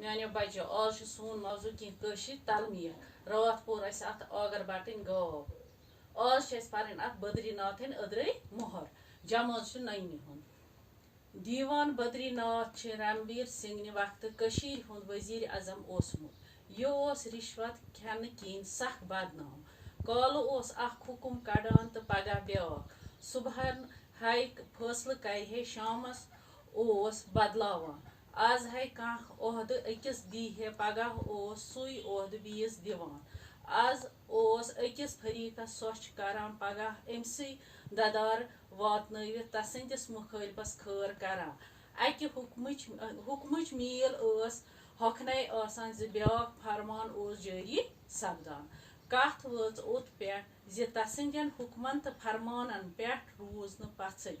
میانیو بچو آج سون موضوع کینٛہہ تلمیح رات پور اَسہِ اَتھ آگر بَٹٕنۍ گاو آز چھِ اَسہِ پَرٕنۍ اَتھ بدری ناتھٕنۍ أدرٕے مۄہر جمٲژ چھُ ننہِ ہُنٛد دیوان بدری ناتھ چھِ رنویر سنگھنہِ وقتہٕ کٔشیٖرِ ہُنٛد ؤزیٖرِ اعظم اوسمُت یہِ اوس رِشوت کھٮ۪نہٕ کِنۍ سخ بدنام کالہٕ اوس اکھ حُکُم کڑان تہٕ پگاہ بیٛاکھ صُبحن ہَے فٲصلہٕ کرِہے شامس اوس بدلاوان آز ہے کانٛہہ عہدٕ أکِس دیٖہے پگاہ اوس سُے عہدٕ بیٚیِس دِوان آز اوس أکِس فریٖقس سۄچھ کران پگاہ أمسٕے ددار واتنٲوِتھ تسٕنٛدِس مُخٲلفس خٲر کران اکہِ حُکمٕچ میٖل ٲس ہۄکھنے آسان زِ بیٛاکھ فرمان اوس جٲری سپدان کتھ وٲژ اوٚت پٮ۪ٹھ زِ تسٕنٛدٮ۪ن حُکمن تہٕ فرمانن پٮ۪ٹھ روٗز نہٕ پژھٕے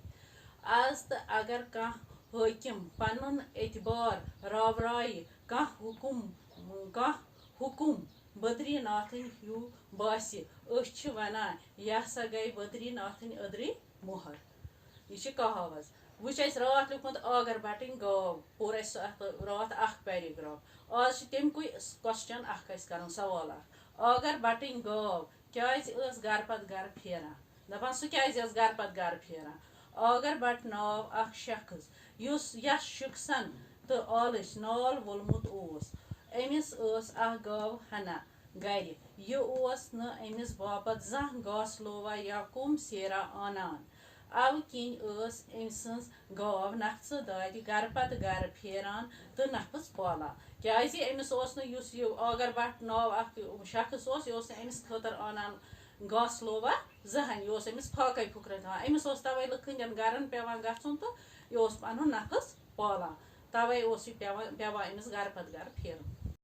آز تہٕ اگر کانٛہہ حٲکِم پنُن اعتبار راورایہِ کانٛہہ حُکُم بدری ناتھٕنۍ ہیوٗ باسہِ أسۍ چھِ ونان یہِ ہسا گٔے بدری ناتھٕنۍ أدرٕے مۄہر یہِ چھِ کہاوت وٕچھ اَسہِ راتھ لیوٗکھمُت آگر بٹٕنۍ گاو پوٚر اَسہِ اَتھ راتھ اکھ پیراگراف آز چھِ تمکُے کوسچن اکھ اَسہِ کرُن سوال اکھ آگر بٹٕنۍ گاو کیٛازِ ٲس گرٕ پتہٕ گرٕ پھیران دپان سُہ کیٛازِ ٲس گرٕ پتہٕ گرٕ پھیران آگر بٹ ناو اکھ شخص یس شخصن تہٕ آلٕژ نال وولمُت اوس أمِس ٲس اکھ گاو ہنا گرِ یہِ اوس نہٕ أمِس باپتھ زانٛہہ گاسہٕ لووا یا کوٚم سیرا آنان اَوٕ کِنۍ ٲس أمۍ سٕنٛز گاو نفژٕ دادِ گرٕ پتہٕ گرٕ پھیران تہٕ نفژ پالان کیٛازِ أمِس اوس نہٕ یُس یہِ آگر بٹ ناو اکھ شخص اوس یہِ اوس نہٕ أمِس خٲطرٕ انان گاسہٕ لووا زٕہٕنۍ یہِ اوس أمِس فاقے پھُکرٲے تھاوان أمِس اوس توے لُکہٕ ہٕنٛدٮ۪ن گرن پیٚوان گژھُن تہٕ یہِ اوس پنُن نفژ پالان توے اوس یہِ پیٚوان أمِس گرٕ پتہٕ گرٕ پھیرُن